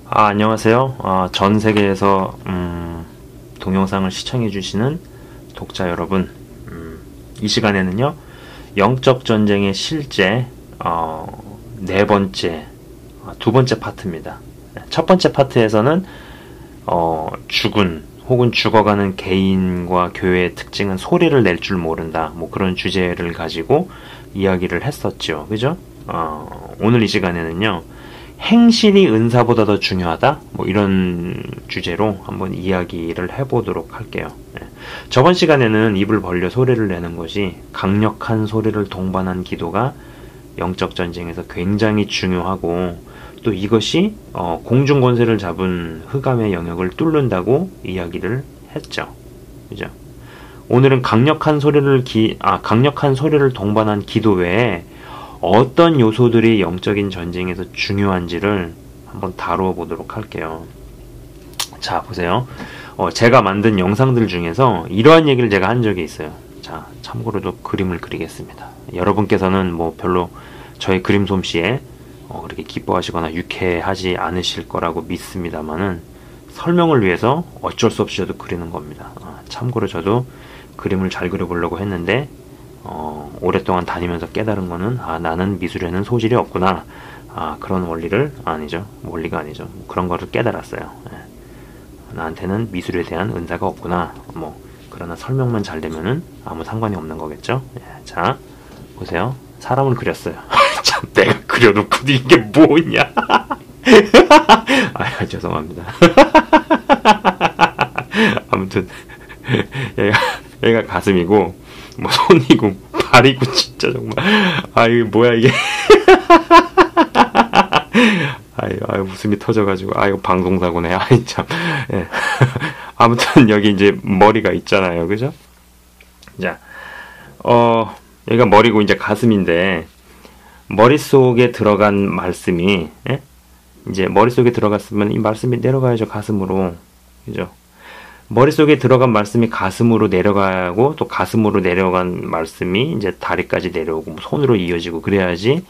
안녕하세요. 전 세계에서 동영상을 시청해주시는 독자 여러분, 이 시간에는요, 영적 전쟁의 실제 네 번째, 두 번째 파트입니다. 첫 번째 파트에서는 죽은 혹은 죽어가는 개인과 교회의 특징은 소리를 낼 줄 모른다. 뭐 그런 주제를 가지고 이야기를 했었죠. 그죠? 오늘 이 시간에는요, 행실이 은사보다 더 중요하다? 뭐 이런 주제로 한번 이야기를 해보도록 할게요. 저번 시간에는 입을 벌려 소리를 내는 것이 강력한 소리를 동반한 기도가 영적 전쟁에서 굉장히 중요하고, 또 이것이 공중 권세를 잡은 흑암의 영역을 뚫는다고 이야기를 했죠. 그죠? 오늘은 강력한 소리를 동반한 기도 외에 어떤 요소들이 영적인 전쟁에서 중요한지를 한번 다루어 보도록 할게요. 자, 보세요. 제가 만든 영상들 중에서 이러한 얘기를 제가 한 적이 있어요. 자, 참고로도 그림을 그리겠습니다. 여러분께서는 뭐 별로 저의 그림 솜씨에 그렇게 기뻐하시거나 유쾌하지 않으실 거라고 믿습니다만은, 설명을 위해서 어쩔 수 없이 저도 그리는 겁니다. 참고로 저도 그림을 잘 그려보려고 했는데 오랫동안 다니면서 깨달은 거는, 나는 미술에는 소질이 없구나. 그런 원리가 아니죠. 그런 거를 깨달았어요. 나한테는 미술에 대한 은사가 없구나. 뭐 그러나 설명만 잘 되면은 아무 상관이 없는 거겠죠. 자, 보세요. 사람을 그렸어요. 참, 내가 그려놓고 이게 뭐냐. 죄송합니다. 아무튼 얘가 가슴이고, 뭐 손이고 발이고, 진짜 정말 이게 뭐야 이게. 웃음이 터져가지고, 이거 방송사고네. 참. 예. 아무튼 여기 이제 머리가 있잖아요, 그죠? 자, 여기가 머리고 이제 가슴인데, 머릿속에 들어간 말씀이, 이제 머릿속에 들어갔으면 이 말씀이 내려가야죠, 가슴으로. 그죠? 머릿속에 들어간 말씀이 가슴으로 내려가고, 또 가슴으로 내려간 말씀이 이제 다리까지 내려오고, 뭐 손으로 이어지고, 그래야지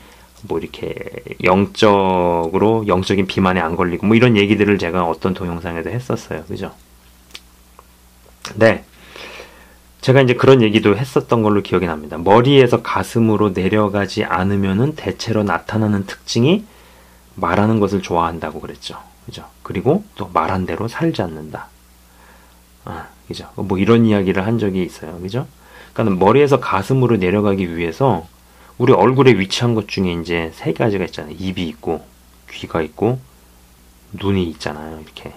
뭐 이렇게 영적인 비만에 안 걸리고, 뭐 이런 얘기들을 제가 어떤 동영상에도 했었어요. 그죠? 네. 제가 이제 그런 얘기도 했었던 걸로 기억이 납니다. 머리에서 가슴으로 내려가지 않으면은 대체로 나타나는 특징이 말하는 것을 좋아한다고 그랬죠. 그죠? 그리고 또 말한 대로 살지 않는다. 그죠? 뭐 이런 이야기를 한 적이 있어요. 그죠? 그러니까 머리에서 가슴으로 내려가기 위해서 우리 얼굴에 위치한 것 중에 이제 세 가지가 있잖아요. 입이 있고, 귀가 있고, 눈이 있잖아요. 이렇게.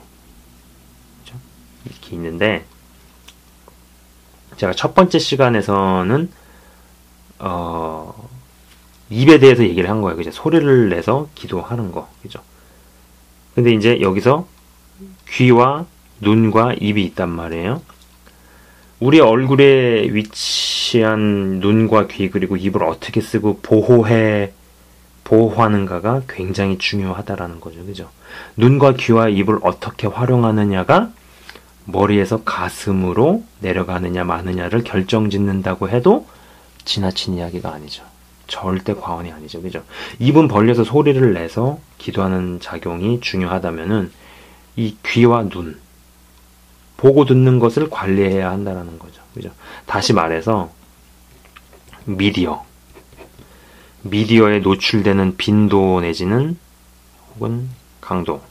그죠? 이렇게 있는데, 제가 첫 번째 시간에서는 입에 대해서 얘기를 한 거예요. 그죠? 소리를 내서 기도하는 거. 그죠? 근데 이제 여기서 귀와 눈과 입이 있단 말이에요. 우리 얼굴에 위치한 눈과 귀 그리고 입을 어떻게 쓰고 보호하는가가 굉장히 중요하다라는 거죠. 그죠? 눈과 귀와 입을 어떻게 활용하느냐가 머리에서 가슴으로 내려가느냐 마느냐를 결정짓는다고 해도 지나친 이야기가 아니죠. 절대 과언이 아니죠. 그죠? 입은 벌려서 소리를 내서 기도하는 작용이 중요하다면은 이 귀와 눈, 보고 듣는 것을 관리해야 한다는 거죠. 그죠? 다시 말해서 미디어에 노출되는 빈도 내지는 혹은 강도,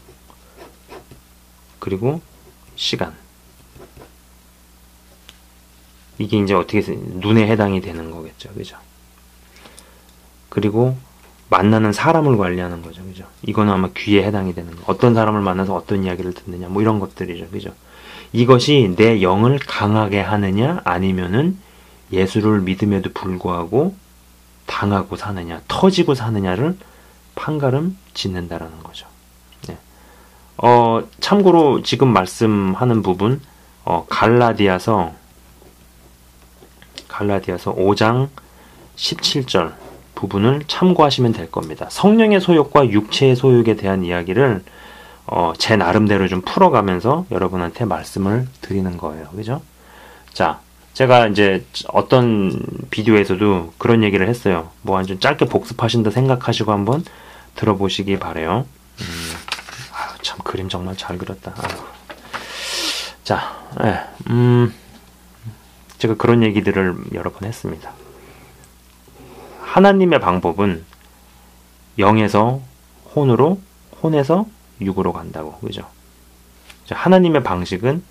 그리고 시간, 이게 이제 어떻게 눈에 해당이 되는 거겠죠. 그죠? 그리고 만나는 사람을 관리하는 거죠. 그죠? 이거는 아마 귀에 해당이 되는 거. 어떤 사람을 만나서 어떤 이야기를 듣느냐, 뭐 이런 것들이죠. 그죠? 이것이 내 영을 강하게 하느냐, 아니면은 예수를 믿음에도 불구하고 당하고 사느냐, 터지고 사느냐를 판가름 짓는다라는 거죠. 네. 참고로 지금 말씀하는 부분, 갈라디아서 5장 17절 부분을 참고하시면 될 겁니다. 성령의 소욕과 육체의 소욕에 대한 이야기를 제 나름대로 좀 풀어가면서 여러분한테 말씀을 드리는 거예요. 그죠? 자, 제가 이제 어떤 비디오에서도 그런 얘기를 했어요. 뭐 좀 짧게 복습하신다 생각하시고 한번 들어보시기 바래요. 참 그림 정말 잘 그렸다. 아이고. 자, 제가 그런 얘기들을 여러 번 했습니다. 하나님의 방법은 0에서 혼으로, 혼에서 6으로 간다고. 그죠? 하나님의 방식은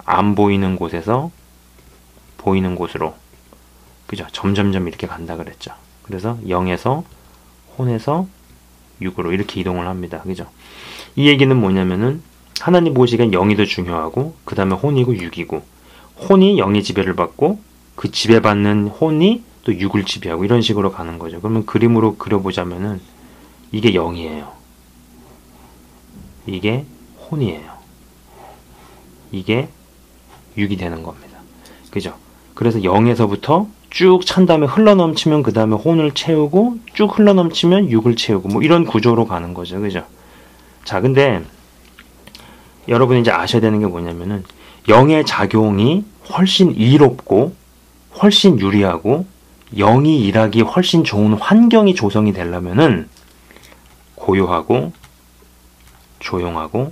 안 보이는 곳에서 보이는 곳으로, 그죠? 점점점 이렇게 간다 그랬죠. 그래서 0에서 혼에서 6으로 이렇게 이동을 합니다. 그죠? 이 얘기는 뭐냐면은 하나님 보시기엔 0이 더 중요하고 그 다음에 혼이고 6이고, 혼이 0의 지배를 받고 그 지배받는 혼이 또 6을 지배하고, 이런 식으로 가는 거죠. 그러면 그림으로 그려보자면은 이게 0이에요. 이게 혼이에요. 이게 6이 되는 겁니다. 그죠? 그래서 0에서부터 쭉 찬 다음에 흘러넘치면 그 다음에 혼을 채우고, 쭉 흘러넘치면 6을 채우고, 뭐 이런 구조로 가는 거죠. 그죠? 자, 근데 여러분이 이제 아셔야 되는 게 뭐냐면은 0의 작용이 훨씬 이롭고 훨씬 유리하고 0이 일하기 훨씬 좋은 환경이 조성이 되려면은 고요하고 조용하고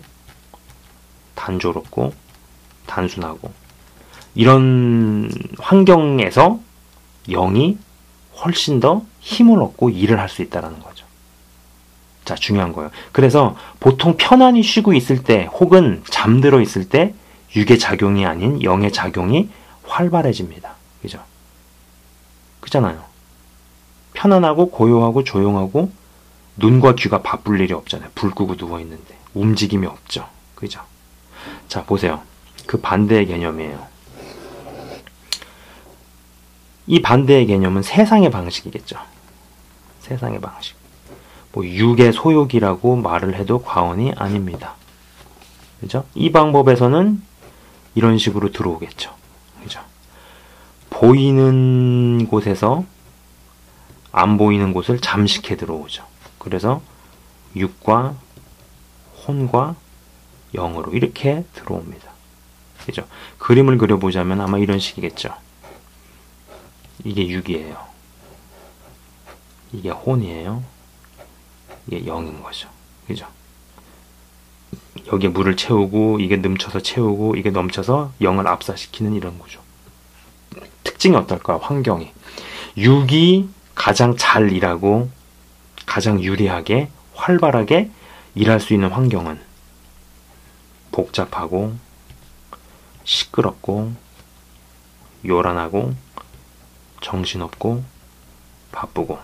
단조롭고 단순하고 이런 환경에서 0이 훨씬 더 힘을 얻고 일을 할 수 있다는 거죠. 자, 중요한 거예요. 그래서 보통 편안히 쉬고 있을 때 혹은 잠들어 있을 때 6의 작용이 아닌 0의 작용이 활발해집니다. 그죠? 그잖아요. 편안하고 고요하고 조용하고 눈과 귀가 바쁠 일이 없잖아요. 불 끄고 누워있는데 움직임이 없죠. 그죠? 자, 보세요. 그 반대의 개념이에요. 이 반대의 개념은 세상의 방식이겠죠. 세상의 방식. 뭐 6의 소욕이라고 말을 해도 과언이 아닙니다. 그죠? 이 방법에서는 이런 식으로 들어오겠죠. 그죠? 보이는 곳에서 안 보이는 곳을 잠식해 들어오죠. 그래서 6과 혼과 0으로 이렇게 들어옵니다. 그죠? 그림을 그려보자면 아마 이런 식이겠죠. 이게 6이에요. 이게 혼이에요. 이게 0인 거죠. 그죠? 여기에 물을 채우고 이게 넘쳐서 채우고 이게 넘쳐서 0을 압사시키는 이런 구조. 특징이 어떨까요? 환경이. 6이 가장 잘 일하고 가장 유리하게 활발하게 일할 수 있는 환경은 복잡하고 시끄럽고 요란하고 정신없고 바쁘고.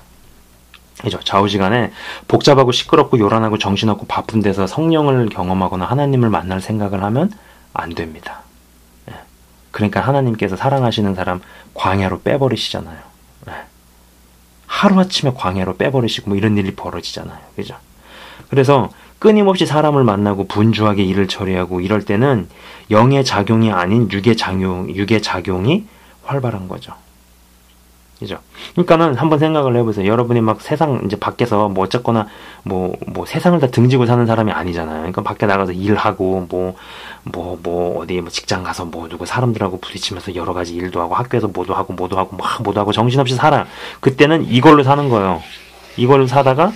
그죠? 좌우지간에 복잡하고 시끄럽고 요란하고 정신없고 바쁜 데서 성령을 경험하거나 하나님을 만날 생각을 하면 안 됩니다. 예. 그러니까 하나님께서 사랑하시는 사람 광야로 빼버리시잖아요. 예. 하루아침에 광야로 빼버리시고 뭐 이런 일이 벌어지잖아요. 그죠? 그래서 끊임없이 사람을 만나고 분주하게 일을 처리하고 이럴 때는 0의 작용이 아닌 6의 작용이 활발한 거죠. 그죠? 그러니까는 한번 생각을 해보세요. 여러분이 막 세상 이제 밖에서 뭐 어쨌거나 뭐 세상을 다 등지고 사는 사람이 아니잖아요. 그러니까 밖에 나가서 일하고 어디 뭐 직장 가서 뭐 누구 사람들하고 부딪히면서 여러 가지 일도 하고 학교에서 뭐도 하고 정신없이 살아. 그때는 이걸로 사는 거예요. 이걸로 사다가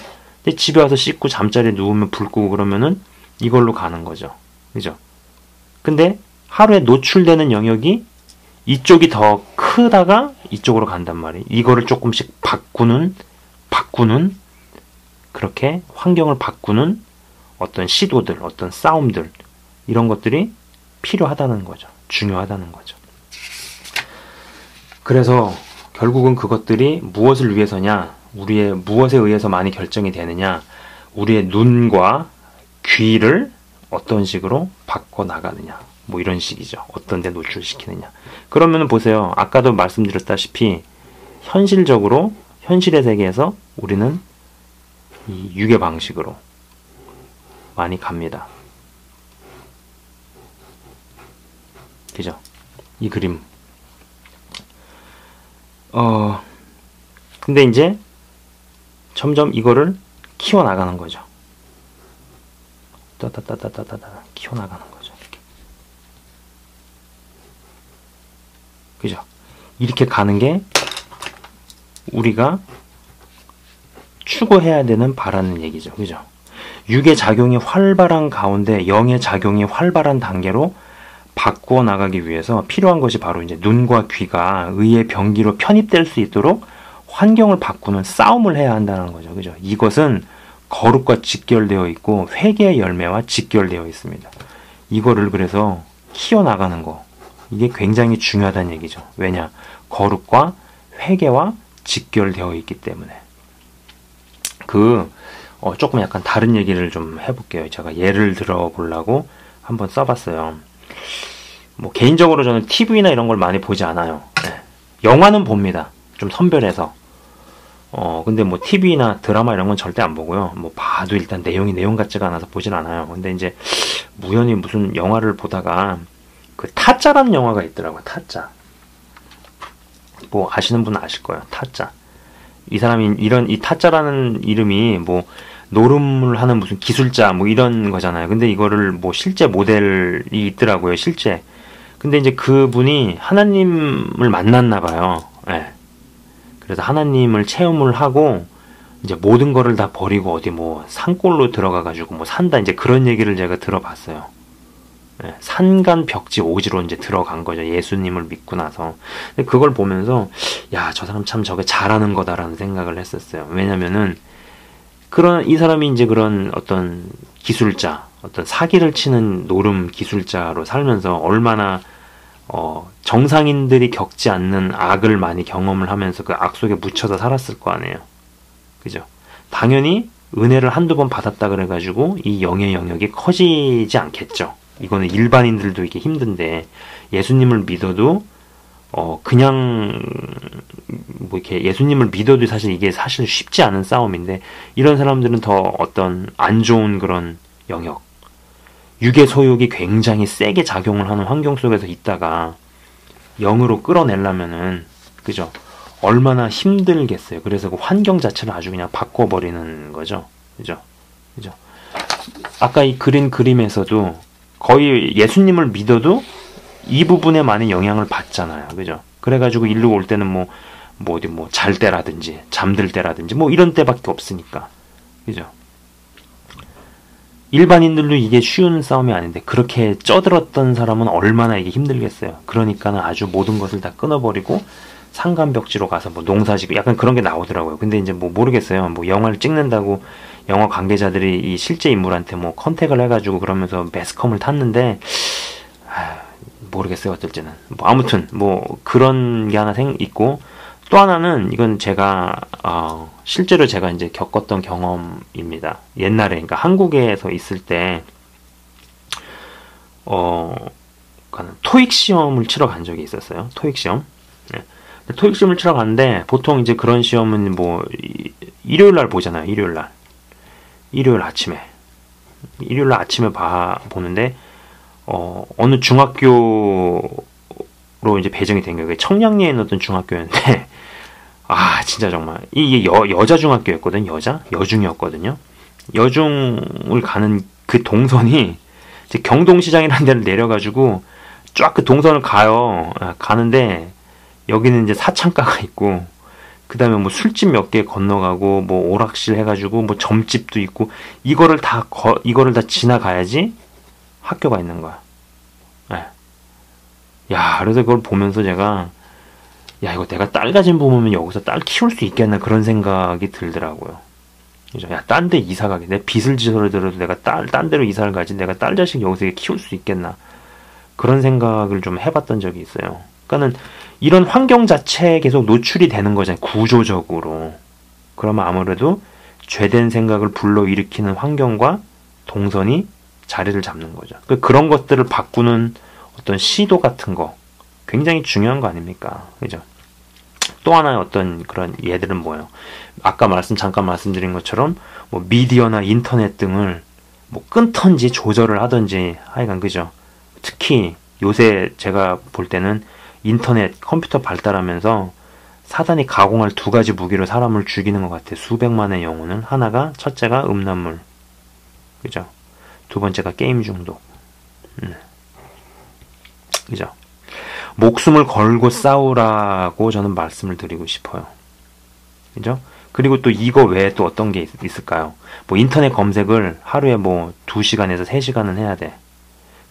집에 와서 씻고 잠자리에 누우면 불 끄고 그러면은 이걸로 가는 거죠. 그죠? 근데 하루에 노출되는 영역이 이쪽이 더 크다가 이쪽으로 간단 말이에요. 이거를 조금씩 바꾸는 그렇게 환경을 바꾸는 어떤 시도들, 어떤 싸움들 이런 것들이 필요하다는 거죠. 중요하다는 거죠. 그래서 결국은 그것들이 무엇을 위해서냐, 우리의 무엇에 의해서 많이 결정이 되느냐, 우리의 눈과 귀를 어떤 식으로 바꿔나가느냐, 뭐 이런 식이죠. 어떤 데 노출시키느냐. 그러면 보세요. 아까도 말씀드렸다시피 현실적으로 현실의 세계에서 우리는 이 6의 방식으로 많이 갑니다. 그죠? 이 그림. 근데 이제 점점 이거를 키워나가는 거죠. 따따따따따따 키워나가는 거죠. 이렇게. 그죠? 이렇게 가는 게 우리가 추구해야 되는 바라는 얘기죠. 그죠? 육의 작용이 활발한 가운데 영의 작용이 활발한 단계로 바꾸어 나가기 위해서 필요한 것이 바로 이제 눈과 귀가 의의 병기로 편입될 수 있도록 환경을 바꾸는 싸움을 해야 한다는 거죠. 그죠? 이것은 거룩과 직결되어 있고 회개의 열매와 직결되어 있습니다. 이거를 그래서 키워나가는 거, 이게 굉장히 중요하다는 얘기죠. 왜냐? 거룩과 회개와 직결되어 있기 때문에. 조금 약간 다른 얘기를 좀 해볼게요. 제가 예를 들어 보려고 한번 써봤어요. 뭐 개인적으로 저는 TV나 이런 걸 많이 보지 않아요. 네. 영화는 봅니다. 좀 선별해서. 근데 뭐 TV나 드라마 이런 건 절대 안 보고요. 뭐 봐도 일단 내용이 내용 같지가 않아서 보진 않아요. 근데 이제 우연히 무슨 영화를 보다가 그 타짜라는 영화가 있더라고요. 타짜. 뭐 아시는 분은 아실 거예요. 타짜. 이 사람이 이 타짜라는 이름이 뭐 노름을 하는 무슨 기술자 뭐 이런 거잖아요. 근데 이거를 뭐 실제 모델이 있더라고요. 실제. 근데 이제 그분이 하나님을 만났나 봐요. 네. 그래서 하나님을 체험을 하고 이제 모든 거를 다 버리고 어디 뭐 산골로 들어가 가지고 뭐 산다 이제 그런 얘기를 제가 들어봤어요. 네. 산간 벽지 오지로 이제 들어간 거죠. 예수님을 믿고 나서. 근데 그걸 보면서 야, 저 사람 참 저게 잘하는 거다라는 생각을 했었어요. 왜냐면은 이 사람이 이제 그런 어떤 기술자, 어떤 사기를 치는 노름 기술자로 살면서 얼마나 정상인들이 겪지 않는 악을 많이 경험을 하면서 그 악 속에 묻혀서 살았을 거 아니에요. 그죠? 당연히 은혜를 한두 번 받았다 그래가지고 이 영의 영역이 커지지 않겠죠. 이거는 일반인들도 이게 힘든데 예수님을 믿어도 그냥 뭐 이렇게 예수님을 믿어도 사실 이게 사실 쉽지 않은 싸움인데 이런 사람들은 더 어떤 안 좋은 그런 영역, 육의 소욕이 굉장히 세게 작용을 하는 환경 속에서 있다가 영으로 끌어내려면은 그죠? 얼마나 힘들겠어요. 그래서 그 환경 자체를 아주 그냥 바꿔버리는 거죠. 그죠? 그죠? 아까 이 그린 그림에서도 거의 예수님을 믿어도 이 부분에 많은 영향을 받잖아요. 그죠? 그래가지고 일로 올 때는 어디 잘 때라든지, 잠들 때라든지, 뭐 이런 때밖에 없으니까. 그죠? 일반인들도 이게 쉬운 싸움이 아닌데, 그렇게 쪄들었던 사람은 얼마나 이게 힘들겠어요. 그러니까는 아주 모든 것을 다 끊어버리고, 상간벽지로 가서 뭐 농사지고, 약간 그런 게 나오더라고요. 근데 이제 뭐 모르겠어요. 뭐 영화를 찍는다고, 영화 관계자들이 이 실제 인물한테 뭐 컨택을 해가지고 그러면서 매스컴을 탔는데, 모르겠어요. 어떨지는. 뭐 아무튼 뭐 그런 게 하나 있고 또 하나는 이건 제가 실제로 제가 이제 겪었던 경험입니다. 옛날에 그러니까 한국에서 있을 때 토익 시험을 치러 간 적이 있었어요. 토익 시험. 네. 토익 시험을 치러 갔는데 보통 이제 그런 시험은 뭐 일요일 날 보잖아요. 일요일 아침에 보는데 어느 중학교로 이제 배정이 된 거예요. 청량리에 있는 어떤 중학교였는데, 진짜 정말. 이게 여자 중학교였거든, 여중이었거든요. 여중을 가는 그 동선이, 이제 경동시장이라는 데를 내려가지고, 쫙 그 동선을 가는데, 여기는 이제 사창가가 있고, 그 다음에 뭐 술집 몇 개 건너가고, 뭐 오락실 해가지고, 뭐 점집도 있고, 이거를 다 지나가야지, 학교가 있는 거야. 네. 야, 그래서 그걸 보면서 제가, 이거 내가 딸 가진 부모면 여기서 딸 키울 수 있겠나 그런 생각이 들더라고요. 그죠? 야, 딴 데 이사 가게. 내 빚을 지서라도 내가 딴 데로 이사를 가지. 내가 딸 자식 여기서 키울 수 있겠나. 그런 생각을 좀 해봤던 적이 있어요. 그러니까는 이런 환경 자체에 계속 노출이 되는 거잖아요. 구조적으로. 그러면 아무래도 죄된 생각을 불러일으키는 환경과 동선이 자리를 잡는 거죠. 그런 것들을 바꾸는 어떤 시도 같은 거 굉장히 중요한 거 아닙니까? 그죠? 또 하나의 어떤 그런 예들은 뭐예요? 아까 잠깐 말씀드린 것처럼 뭐 미디어나 인터넷 등을 뭐 끊던지 조절을 하던지 하여간 그죠? 특히 요새 제가 볼 때는 인터넷, 컴퓨터 발달하면서 사단이 가공할 두 가지 무기로 사람을 죽이는 것 같아요. 수백만의 영혼을. 첫째가 음란물. 그죠? 두 번째가 게임 중독. 그죠? 목숨을 걸고 싸우라고 저는 말씀을 드리고 싶어요. 그죠? 그리고 또 이거 외에 또 어떤 게 있을까요? 뭐 인터넷 검색을 하루에 뭐 2시간에서 3시간은 해야 돼.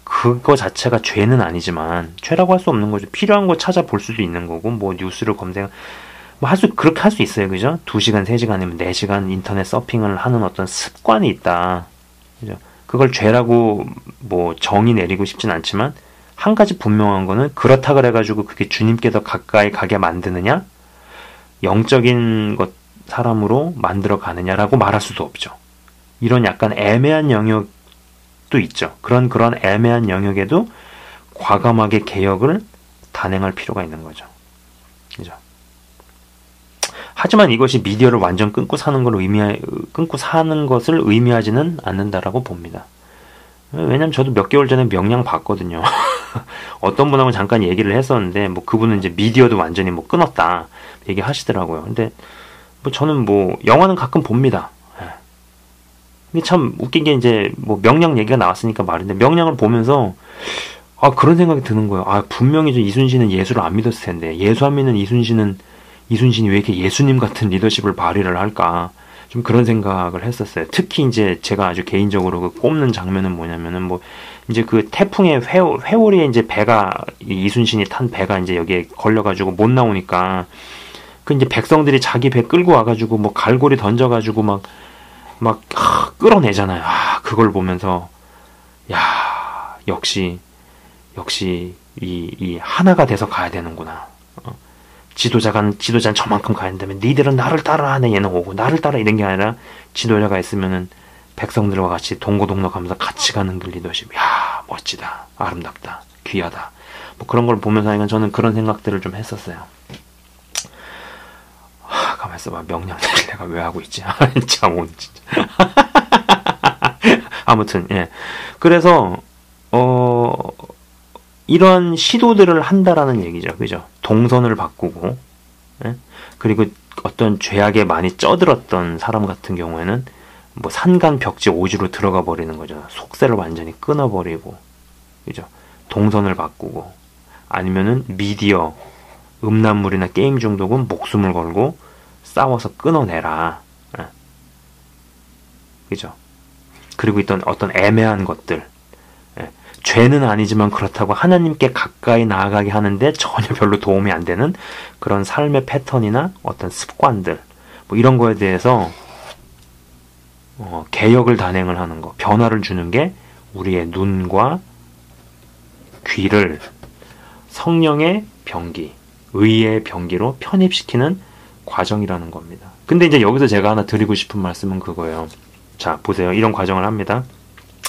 그거 자체가 죄는 아니지만, 죄라고 할 수 없는 거죠. 필요한 거 찾아볼 수도 있는 거고, 뭐 뉴스를 검색, 뭐 그렇게 할 수 있어요. 그죠? 2시간, 3시간이면 4시간 인터넷 서핑을 하는 어떤 습관이 있다. 그죠? 그걸 죄라고 뭐 정의 내리고 싶진 않지만, 한 가지 분명한 거는, 그렇다 그래가지고 그게 주님께 더 가까이 가게 만드느냐? 영적인 것, 사람으로 만들어 가느냐라고 말할 수도 없죠. 이런 약간 애매한 영역도 있죠. 그런 애매한 영역에도 과감하게 개혁을 단행할 필요가 있는 거죠. 그죠? 하지만 이것이 미디어를 완전 끊고 사는 것을 의미하지는 않는다라고 봅니다. 왜냐면 저도 몇 개월 전에 명량 봤거든요. 어떤 분하고 잠깐 얘기를 했었는데, 뭐 그분은 이제 미디어도 완전히 뭐 끊었다 얘기하시더라고요. 근데 뭐 저는 뭐 영화는 가끔 봅니다. 근데 참 웃긴 게 이제 뭐 명량 얘기가 나왔으니까 말인데, 명량을 보면서 그런 생각이 드는 거예요. 분명히 이순신은 예수를 안 믿었을 텐데, 예수 안 믿는 이순신이 왜 이렇게 예수님 같은 리더십을 발휘를 할까? 좀 그런 생각을 했었어요. 특히 이제 제가 아주 개인적으로 그 꼽는 장면은 뭐냐면은, 뭐 이제 그 태풍의 회오리에 이제 배가, 이순신이 탄 배가 이제 여기에 걸려가지고 못 나오니까, 그 이제 백성들이 자기 배 끌고 와가지고 뭐 갈고리 던져가지고 막 끌어내잖아요. 그걸 보면서, 야, 역시 이 하나가 돼서 가야 되는구나. 지도자는 저만큼 가야 된다면, 니들은 나를 따라하네, 얘는 오고 나를 따라, 이런 게 아니라 지도자가 있으면은 백성들과 같이 동고동락하면서 같이 가는 그 리더십. 야, 멋지다, 아름답다, 귀하다. 뭐 그런 걸 보면서 저는 그런 생각들을 좀 했었어요. 가만 있어봐, 명량 얘기를 내가 왜 하고 있지? 참 오늘 진짜. 아무튼 예. 그래서 이런 시도들을 한다라는 얘기죠. 그죠? 동선을 바꾸고, 예? 그리고 어떤 죄악에 많이 쩌들었던 사람 같은 경우에는 뭐 산간 벽지 오지로 들어가 버리는 거죠. 속세를 완전히 끊어버리고, 그죠? 동선을 바꾸고, 아니면은 미디어, 음란물이나 게임 중독은 목숨을 걸고 싸워서 끊어내라. 예. 그죠? 그리고 있던 어떤 애매한 것들, 죄는 아니지만 그렇다고 하나님께 가까이 나아가게 하는데 전혀 별로 도움이 안 되는 그런 삶의 패턴이나 어떤 습관들, 뭐 이런 거에 대해서 개혁을 단행을 하는 거, 변화를 주는 게 우리의 눈과 귀를 성령의 병기, 의의 병기로 편입시키는 과정이라는 겁니다. 근데 이제 여기서 제가 하나 드리고 싶은 말씀은 그거예요. 자, 보세요. 이런 과정을 합니다.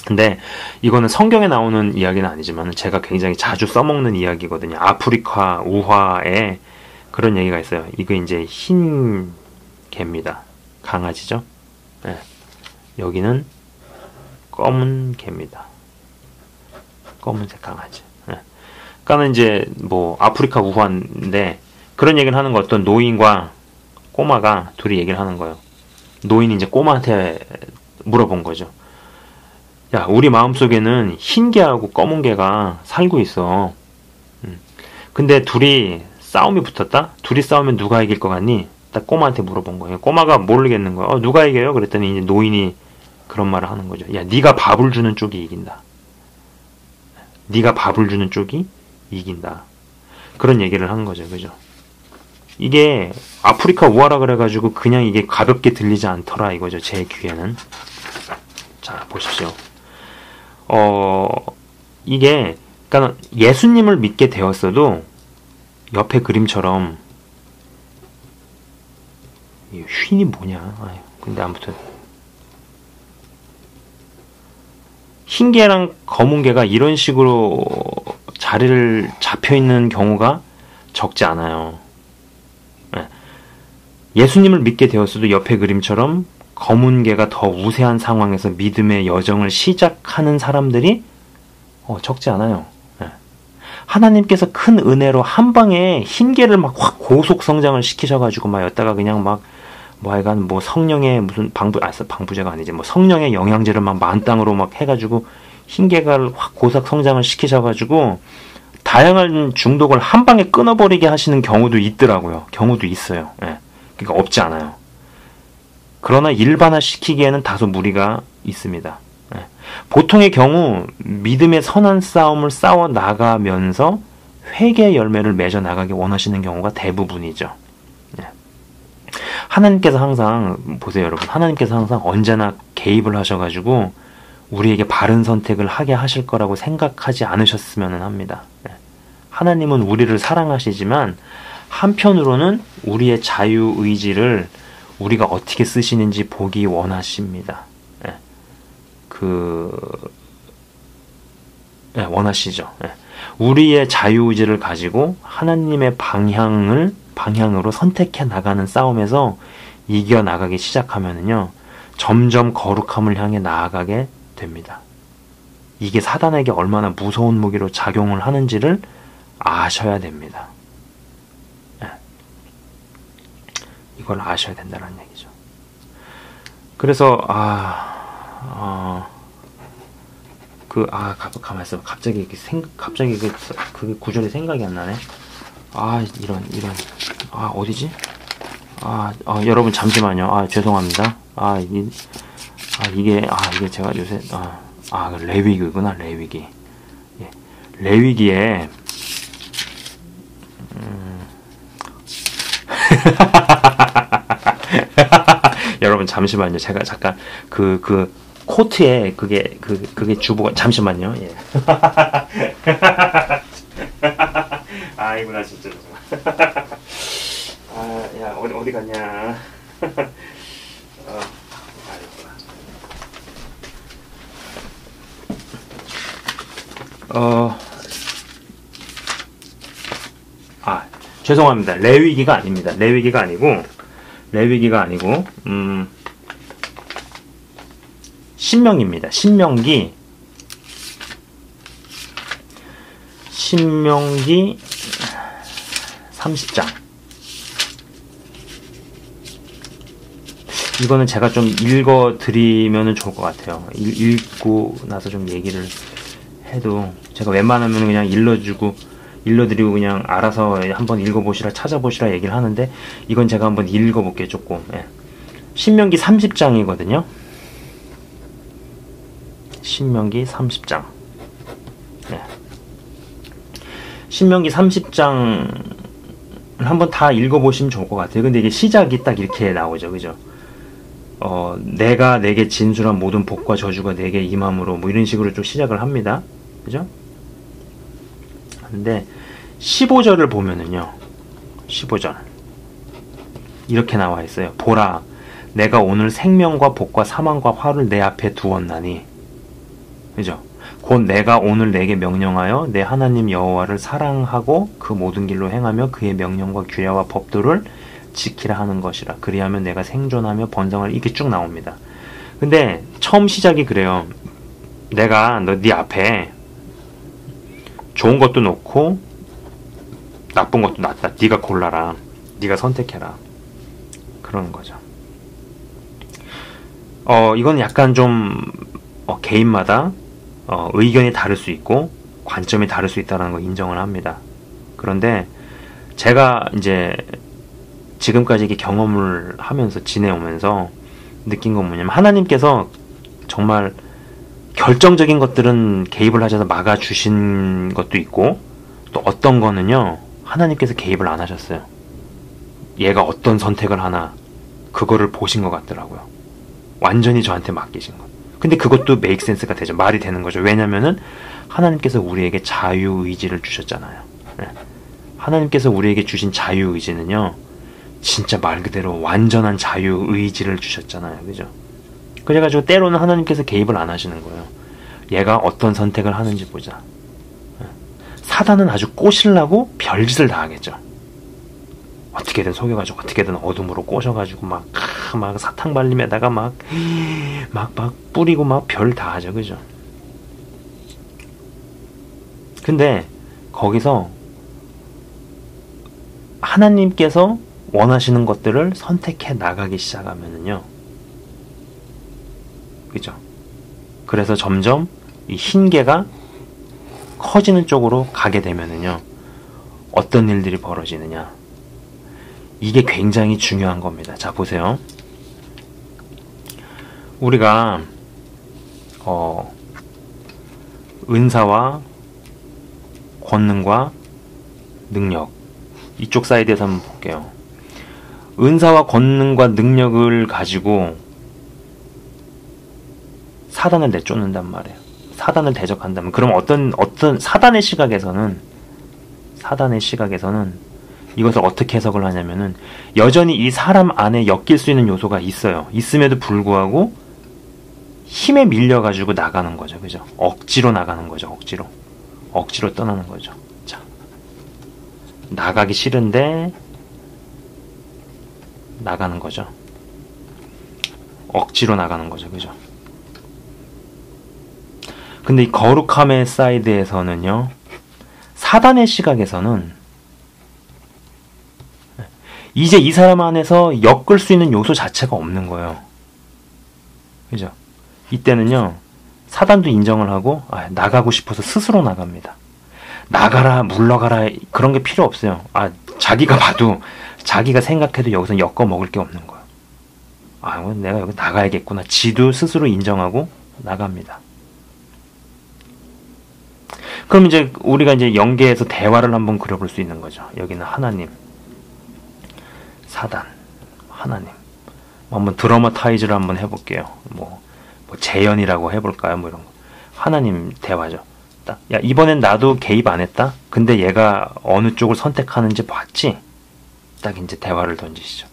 근데 이거는 성경에 나오는 이야기는 아니지만 제가 굉장히 자주 써먹는 이야기거든요. 아프리카 우화에 그런 얘기가 있어요. 이거 이제 흰 개입니다. 강아지죠. 네. 여기는 검은 개입니다. 검은색 강아지. 네. 그러니까 이제 뭐 아프리카 우화인데 그런 얘기를 하는 거, 어떤 노인과 꼬마가 둘이 얘기를 하는 거예요. 노인이 이제 꼬마한테 물어본 거죠. 야, 우리 마음속에는 흰 개하고 검은 개가 살고 있어. 근데 둘이 싸움이 붙었다? 둘이 싸우면 누가 이길 것 같니? 딱 꼬마한테 물어본 거예요. 꼬마가 모르겠는 거예요. 누가 이겨요? 그랬더니 이제 노인이 그런 말을 하는 거죠. 야, 네가 밥을 주는 쪽이 이긴다. 네가 밥을 주는 쪽이 이긴다. 그런 얘기를 하는 거죠. 그죠? 이게 아프리카 우화라 그래가지고 그냥 이게 가볍게 들리지 않더라 이거죠. 제 귀에는. 자, 보십시오. 이게, 그러니까 예수님을 믿게 되었어도 옆에 그림처럼, 이 휜이 뭐냐? 근데 아무튼 흰 개랑 검은 개가 이런 식으로 자리를 잡혀 있는 경우가 적지 않아요. 예수님을 믿게 되었어도 옆에 그림처럼 검은 개가 더 우세한 상황에서 믿음의 여정을 시작하는 사람들이 적지 않아요. 하나님께서 큰 은혜로 한 방에 흰 개를 막 확 고속 성장을 시키셔가지고 막 여기다가 그냥 막 뭐 하여간 뭐 성령의 무슨 방부제가 아니지, 뭐 성령의 영양제를 막 만땅으로 막 해가지고 흰 개가 확 고속 성장을 시키셔가지고 다양한 중독을 한 방에 끊어버리게 하시는 경우도 있더라고요. 경우도 있어요. 그러니까 없지 않아요. 그러나 일반화시키기에는 다소 무리가 있습니다. 예. 보통의 경우 믿음의 선한 싸움을 싸워 나가면서 회개의 열매를 맺어 나가기 원하시는 경우가 대부분이죠. 예. 하나님께서 항상 보세요, 여러분. 하나님께서 항상 언제나 개입을 하셔가지고 우리에게 바른 선택을 하게 하실 거라고 생각하지 않으셨으면 합니다. 예. 하나님은 우리를 사랑하시지만 한편으로는 우리의 자유의지를 우리가 어떻게 쓰시는지 보기 원하십니다. 예. 원하시죠. 예. 우리의 자유의지를 가지고 하나님의 방향으로 선택해 나가는 싸움에서 이겨나가기 시작하면은요, 점점 거룩함을 향해 나아가게 됩니다. 이게 사단에게 얼마나 무서운 무기로 작용을 하는지를 아셔야 됩니다. 예. 이걸 아셔야 된다는 얘기죠. 그래서 가만 있어. 갑자기 그 구절이 생각이 안 나네. 어디지? 여러분 잠시만요. 죄송합니다. 이게 제가 요새 레위기구나. 레위기. 예. 레위기에 여러분 잠시만요. 제가 잠깐 그 코트에 그게 주보가 잠시만요. 예. 아이고 나 진짜 야 어디 갔냐? 죄송합니다. 레위기가 아닙니다. 레위기가 아니고 신명기입니다. 신명기 30장. 이거는 제가 좀 읽어드리면 좋을 것 같아요. 읽고 나서 좀 얘기를 해도 제가 웬만하면 그냥 일러드리고 그냥 알아서 한번 읽어보시라 찾아보시라 얘기를 하는데, 이건 제가 한번 읽어볼게요. 조금. 예. 신명기 30장이거든요. 신명기 30장. 예. 신명기 30장을 한번 다 읽어보시면 좋을 것 같아요. 근데 이게 시작이 딱 이렇게 나오죠. 그죠? 내가 내게 진술한 모든 복과 저주가 내게 임함으로, 뭐 이런 식으로 좀 시작을 합니다. 그죠? 근데 15절을 보면은요, 15절 이렇게 나와 있어요. 보라, 내가 오늘 생명과 복과 사망과 화를 내 앞에 두었나니. 그죠? 곧 내가 오늘 내게 명령하여 내 하나님 여호와를 사랑하고 그 모든 길로 행하며 그의 명령과 규례와 법도를 지키라 하는 것이라. 그리하면 내가 생존하며 번성을, 이렇게 쭉 나옵니다. 근데 처음 시작이 그래요. 내가 네 앞에 좋은 것도 놓고 나쁜 것도 놨다. 네가 골라라. 네가 선택해라. 그러는 거죠. 이건 약간 좀 개인마다 의견이 다를 수 있고 관점이 다를 수 있다는 거 인정을 합니다. 그런데 제가 이제 지금까지 이렇게 경험을 하면서 지내오면서 느낀 건 뭐냐면, 하나님께서 정말 결정적인 것들은 개입을 하셔서 막아주신 것도 있고, 또 어떤 거는요, 하나님께서 개입을 안 하셨어요. 얘가 어떤 선택을 하나 그거를 보신 것 같더라고요. 완전히 저한테 맡기신 것. 근데 그것도 make sense가 되죠. 말이 되는 거죠. 왜냐면은 하나님께서 우리에게 자유의지를 주셨잖아요. 네. 하나님께서 우리에게 주신 자유의지는요, 진짜 말 그대로 완전한 자유의지를 주셨잖아요. 그죠? 그래가지고 때로는 하나님께서 개입을 안 하시는 거예요. 얘가 어떤 선택을 하는지 보자. 사단은 아주 꼬시려고 별짓을 다 하겠죠. 어떻게든 속여가지고, 어떻게든 어둠으로 꼬셔가지고 막 사탕 발림에다가 막 뿌리고 막 별 다 하죠. 그죠? 근데 거기서 하나님께서 원하시는 것들을 선택해 나가기 시작하면은요, 그죠? 그래서 점점 이 흰개가 커지는 쪽으로 가게 되면은요, 어떤 일들이 벌어지느냐, 이게 굉장히 중요한 겁니다. 자, 보세요. 우리가 은사와 권능과 능력, 이쪽 사이드에서 한번 볼게요. 은사와 권능과 능력을 가지고 사단을 내쫓는단 말이에요. 사단을 대적한다면, 그럼 어떤 사단의 시각에서는 이것을 어떻게 해석을 하냐면은, 여전히 이 사람 안에 엮일 수 있는 요소가 있어요. 있음에도 불구하고 힘에 밀려가지고 나가는 거죠. 그죠? 억지로 나가는 거죠. 억지로 떠나는 거죠. 자, 나가기 싫은데 나가는 거죠. 억지로 나가는 거죠. 그죠? 근데 이 거룩함의 사이드에서는요, 사단의 시각에서는 이제 이 사람 안에서 엮을 수 있는 요소 자체가 없는 거예요. 그죠? 이때는요, 사단도 인정을 하고, 나가고 싶어서 스스로 나갑니다. 나가라, 물러가라, 그런 게 필요 없어요. 자기가 봐도, 자기가 생각해도 여기서 엮어 먹을 게 없는 거예요. 내가 여기 나가야겠구나. 지도 스스로 인정하고 나갑니다. 그럼 이제 우리가 이제 연계해서 대화를 한번 그려볼 수 있는 거죠. 여기는 하나님, 사단, 하나님. 한번 드라마타이즈를 한번 해볼게요. 뭐 재연이라고 해볼까요? 뭐 이런 거. 하나님 대화죠. 야, 이번엔 나도 개입 안 했다? 근데 얘가 어느 쪽을 선택하는지 봤지? 딱 이제 대화를 던지시죠.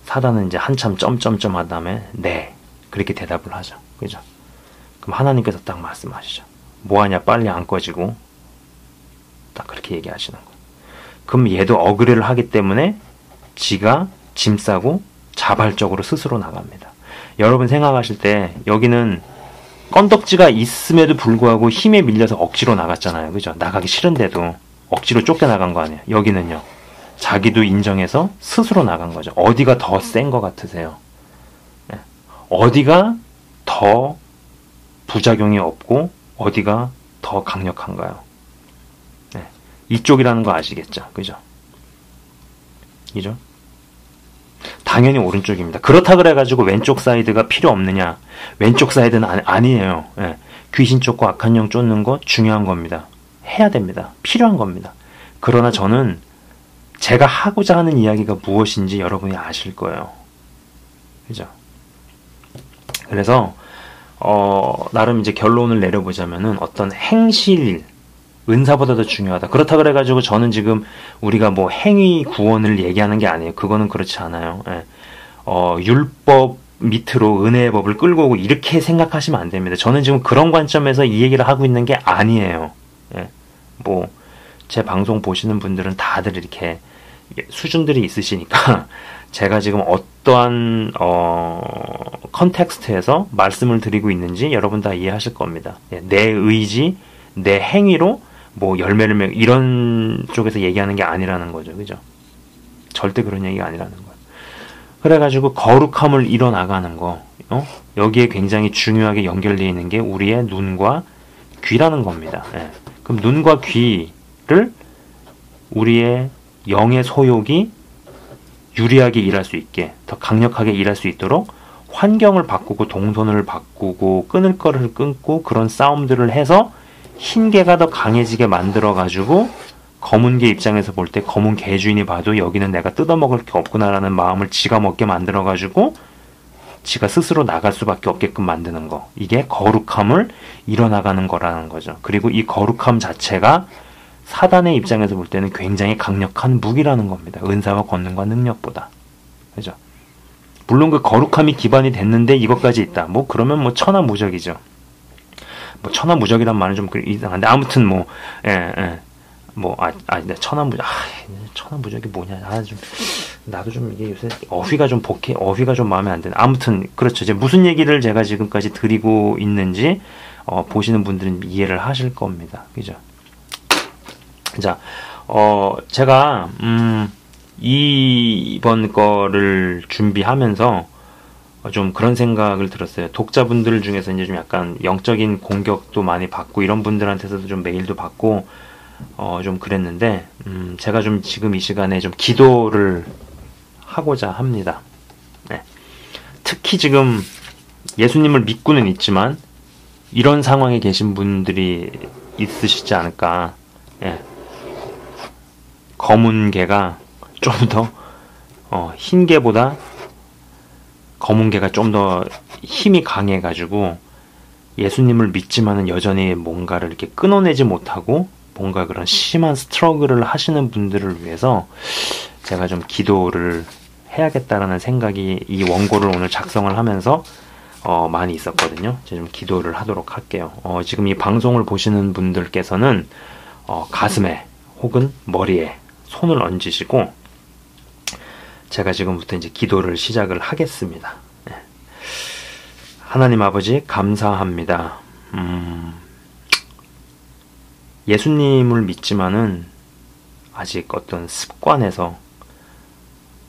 사단은 이제 한참 점점점 한 다음에 네, 그렇게 대답을 하죠. 그죠? 그럼 하나님께서 딱 말씀하시죠. 뭐하냐, 빨리 안 꺼지고. 딱 그렇게 얘기하시는 거예요. 그럼 얘도 어그레를 하기 때문에 지가 짐 싸고 자발적으로 스스로 나갑니다. 여러분 생각하실 때 여기는 건덕지가 있음에도 불구하고 힘에 밀려서 억지로 나갔잖아요. 그죠? 나가기 싫은데도 억지로 쫓겨나간 거 아니에요. 여기는요, 자기도 인정해서 스스로 나간 거죠. 어디가 더 센 것 같으세요? 어디가 더 부작용이 없고 어디가 더 강력한가요? 이쪽이라는 거 아시겠죠? 그죠? 당연히 오른쪽입니다. 그렇다 그래가지고 왼쪽 사이드가 필요 없느냐? 왼쪽 사이드는 아니에요. 귀신 쫓고 악한 영 쫓는 거 중요한 겁니다. 해야 됩니다. 필요한 겁니다. 그러나 저는 제가 하고자 하는 이야기가 무엇인지 여러분이 아실 거예요. 그죠? 그래서 나름 이제 결론을 내려보자면은 어떤 행실, 은사보다 더 중요하다. 그렇다 그래가지고 저는 지금 우리가 뭐 행위 구원을 얘기하는 게 아니에요. 그거는 그렇지 않아요. 율법 밑으로 은혜의 법을 끌고 오고 이렇게 생각하시면 안 됩니다. 저는 지금 그런 관점에서 이 얘기를 하고 있는 게 아니에요. 뭐 제 방송 보시는 분들은 다들 이렇게 수준들이 있으시니까 제가 지금 어떠한 컨텍스트에서 말씀을 드리고 있는지 여러분 다 이해하실 겁니다. 내 의지, 내 행위로 뭐 열매를 맺고 이런 쪽에서 얘기하는 게 아니라는 거죠. 그죠? 절대 그런 얘기가 아니라는 거예요. 그래가지고 거룩함을 이뤄나가는 거, 여기에 굉장히 중요하게 연결되어 있는 게 우리의 눈과 귀라는 겁니다. 그럼 눈과 귀를 우리의 영의 소욕이 유리하게 일할 수 있게, 더 강력하게 일할 수 있도록 환경을 바꾸고 동선을 바꾸고 끊을 거를 끊고 그런 싸움들을 해서 흰 개가 더 강해지게 만들어가지고 검은 개 입장에서 볼 때 검은 개 주인이 봐도 여기는 내가 뜯어먹을 게 없구나라는 마음을 지가 먹게 만들어가지고 지가 스스로 나갈 수밖에 없게끔 만드는 거. 이게 거룩함을 이뤄나가는 거라는 거죠. 그리고 이 거룩함 자체가 사단의 입장에서 볼 때는 굉장히 강력한 무기라는 겁니다. 은사와 권능과 능력보다. 그죠? 물론 그 거룩함이 기반이 됐는데 이것까지 있다. 뭐 그러면 뭐 천하무적이죠. 뭐 천하무적이란 말은 좀 이상한데 아무튼 천하무적이 뭐냐? 나도 좀 이게 요새 어휘가 좀 마음에 안 드네. 아무튼 그렇죠. 이제 무슨 얘기를 제가 지금까지 드리고 있는지 보시는 분들은 이해를 하실 겁니다. 그죠? 자, 제가 이번 거를 준비하면서 좀 그런 생각을 들었어요. 독자분들 중에서 이제 좀 약간 영적인 공격도 많이 받고 이런 분들한테서도 좀 메일도 받고 좀 그랬는데 제가 좀 지금 이 시간에 좀 기도를 하고자 합니다. 특히 지금 예수님을 믿고는 있지만 이런 상황에 계신 분들이 있으시지 않을까. 예. 검은 개가 좀 더 흰 개보다 검은 개가 좀 더 힘이 강해가지고 예수님을 믿지만은 여전히 뭔가를 이렇게 끊어내지 못하고 뭔가 그런 심한 스트러글을 하시는 분들을 위해서 제가 좀 기도를 해야겠다라는 생각이 이 원고를 오늘 작성을 하면서 많이 있었거든요. 제가 좀 기도를 하도록 할게요. 지금 이 방송을 보시는 분들께서는 가슴에 혹은 머리에 손을 얹으시고 제가 지금부터 이제 기도를 시작을 하겠습니다. 네. 하나님 아버지 감사합니다. 예수님을 믿지만은 아직 어떤 습관에서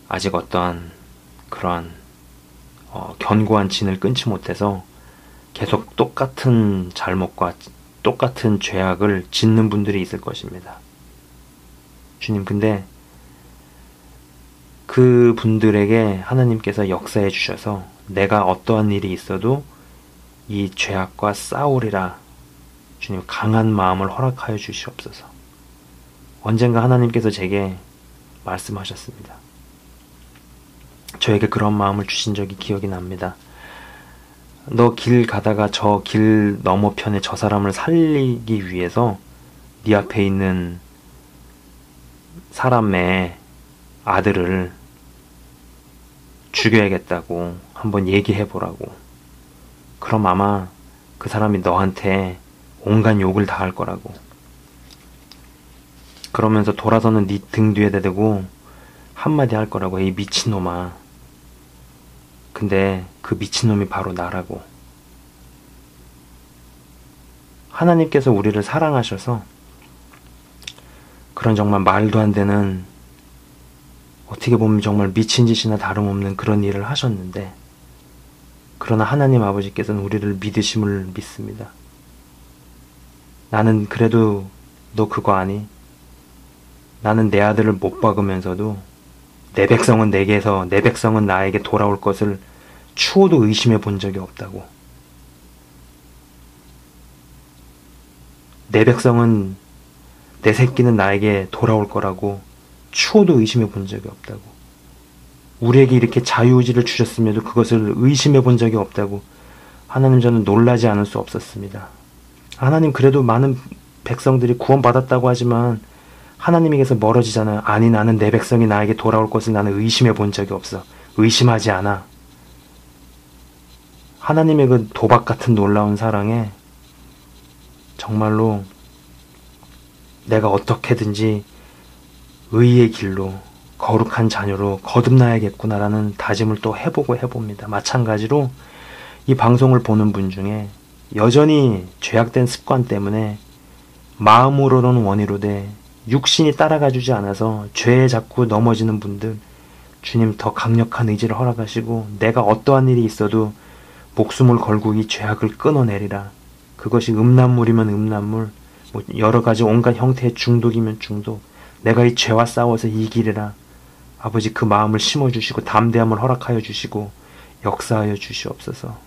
아직 어떠한 그러한 견고한 진을 끊지 못해서 계속 똑같은 잘못과 똑같은 죄악을 짓는 분들이 있을 것입니다. 주님, 근데 그 분들에게 하나님께서 역사해 주셔서 내가 어떠한 일이 있어도 이 죄악과 싸우리라 주님 강한 마음을 허락하여 주시옵소서. 언젠가 하나님께서 제게 말씀하셨습니다. 저에게 그런 마음을 주신 적이 기억이 납니다. 너 길 가다가 저 길 너머편에 저 사람을 살리기 위해서 네 앞에 있는 사람의 아들을 죽여야겠다고 한번 얘기해보라고. 그럼 아마 그 사람이 너한테 온갖 욕을 다 할 거라고. 그러면서 돌아서는 네 등 뒤에 대고 한마디 할 거라고. 이 미친놈아. 근데 그 미친놈이 바로 나라고. 하나님께서 우리를 사랑하셔서 그런 정말 말도 안 되는, 어떻게 보면 정말 미친 짓이나 다름없는 그런 일을 하셨는데, 그러나 하나님 아버지께서는 우리를 믿으심을 믿습니다. 나는 그래도 너 그거 아니? 나는 내 아들을 못 박으면서도 내 백성은 내게서, 내 백성은 나에게 돌아올 것을 추호도 의심해 본 적이 없다고. 내 백성은, 내 새끼는 나에게 돌아올 거라고 추호도 의심해 본 적이 없다고. 우리에게 이렇게 자유의지를 주셨음에도 그것을 의심해 본 적이 없다고. 하나님, 저는 놀라지 않을 수 없었습니다. 하나님, 그래도 많은 백성들이 구원받았다고 하지만 하나님에게서 멀어지잖아요. 아니, 나는 내 백성이 나에게 돌아올 것을 나는 의심해 본 적이 없어. 의심하지 않아. 하나님의 그 도박 같은 놀라운 사랑에 정말로 내가 어떻게든지 의의 길로 거룩한 자녀로 거듭나야겠구나라는 다짐을 또 해봅니다. 마찬가지로 이 방송을 보는 분 중에 여전히 죄악된 습관 때문에 마음으로는 원이로되 육신이 따라가주지 않아서 죄에 자꾸 넘어지는 분들, 주님 더 강력한 의지를 허락하시고 내가 어떠한 일이 있어도 목숨을 걸고 이 죄악을 끊어내리라. 그것이 음란물이면 음란물, 뭐 여러 가지 온갖 형태의 중독이면 중독, 내가 이 죄와 싸워서 이기리라. 아버지, 그 마음을 심어주시고 담대함을 허락하여 주시고 역사하여 주시옵소서.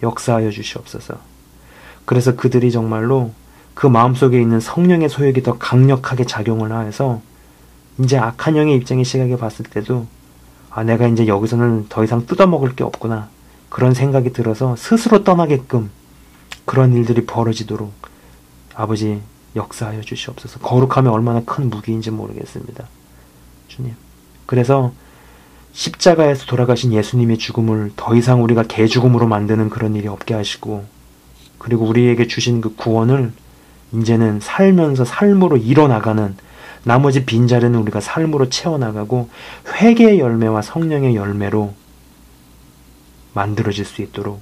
역사하여 주시옵소서. 그래서 그들이 정말로 그 마음속에 있는 성령의 소욕이 더 강력하게 작용을 하여서 이제 악한 영의 입장의 시각에 봤을 때도 내가 이제 여기서는 더 이상 뜯어먹을 게 없구나, 그런 생각이 들어서 스스로 떠나게끔 그런 일들이 벌어지도록 아버지 역사하여 주시옵소서. 거룩함이 얼마나 큰 무기인지 모르겠습니다. 주님. 그래서 십자가에서 돌아가신 예수님의 죽음을 더 이상 우리가 개죽음으로 만드는 그런 일이 없게 하시고, 그리고 우리에게 주신 그 구원을 이제는 살면서 삶으로 이뤄나가는, 나머지 빈자리는 우리가 삶으로 채워나가고 회개의 열매와 성령의 열매로 만들어질 수 있도록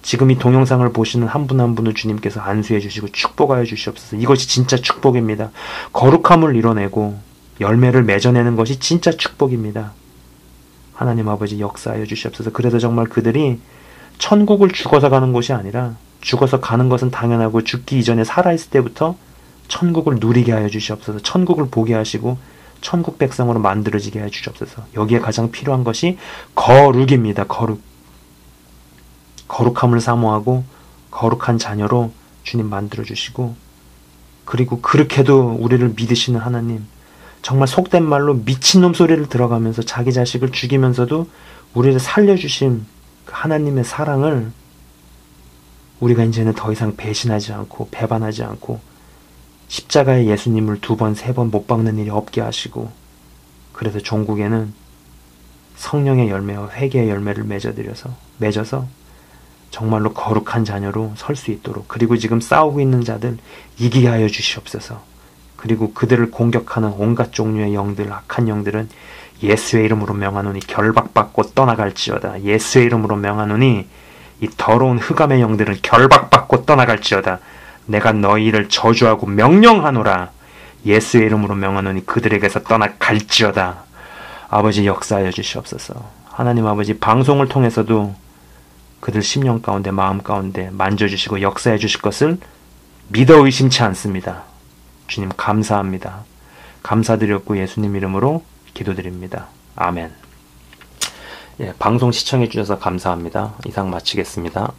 지금 이 동영상을 보시는 한 분 한 분을 주님께서 안수해 주시고 축복하여 주시옵소서. 이것이 진짜 축복입니다. 거룩함을 이뤄내고 열매를 맺어내는 것이 진짜 축복입니다. 하나님 아버지 역사하여 주시옵소서. 그래서 정말 그들이 천국을 죽어서 가는 것이 아니라, 죽어서 가는 것은 당연하고 죽기 이전에 살아있을 때부터 천국을 누리게 하여 주시옵소서. 천국을 보게 하시고 천국 백성으로 만들어지게 하여 주시옵소서. 여기에 가장 필요한 것이 거룩입니다. 거룩. 거룩함을 사모하고 거룩한 자녀로 주님 만들어주시고, 그리고 그렇게도 우리를 믿으시는 하나님, 정말 속된 말로 미친놈 소리를 들어가면서 자기 자식을 죽이면서도 우리를 살려주신 그 하나님의 사랑을 우리가 이제는 더 이상 배신하지 않고 배반하지 않고 십자가에 예수님을 2번, 3번 못 박는 일이 없게 하시고, 그래서 종국에는 성령의 열매와 회개의 열매를 맺어서 정말로 거룩한 자녀로 설 수 있도록, 그리고 지금 싸우고 있는 자들 이기게 하여 주시옵소서. 그리고 그들을 공격하는 온갖 종류의 영들, 악한 영들은 예수의 이름으로 명하노니 결박받고 떠나갈지어다. 예수의 이름으로 명하노니 이 더러운 흑암의 영들은 결박받고 떠나갈지어다. 내가 너희를 저주하고 명령하노라. 예수의 이름으로 명하노니 그들에게서 떠나갈지어다. 아버지, 역사하여 주시옵소서. 하나님 아버지, 방송을 통해서도 그들 심령 가운데, 마음 가운데 만져주시고 역사해 주실 것을 믿어 의심치 않습니다. 주님 감사합니다. 감사드렸고 예수님 이름으로 기도드립니다. 아멘. 방송 시청해 주셔서 감사합니다. 이상 마치겠습니다.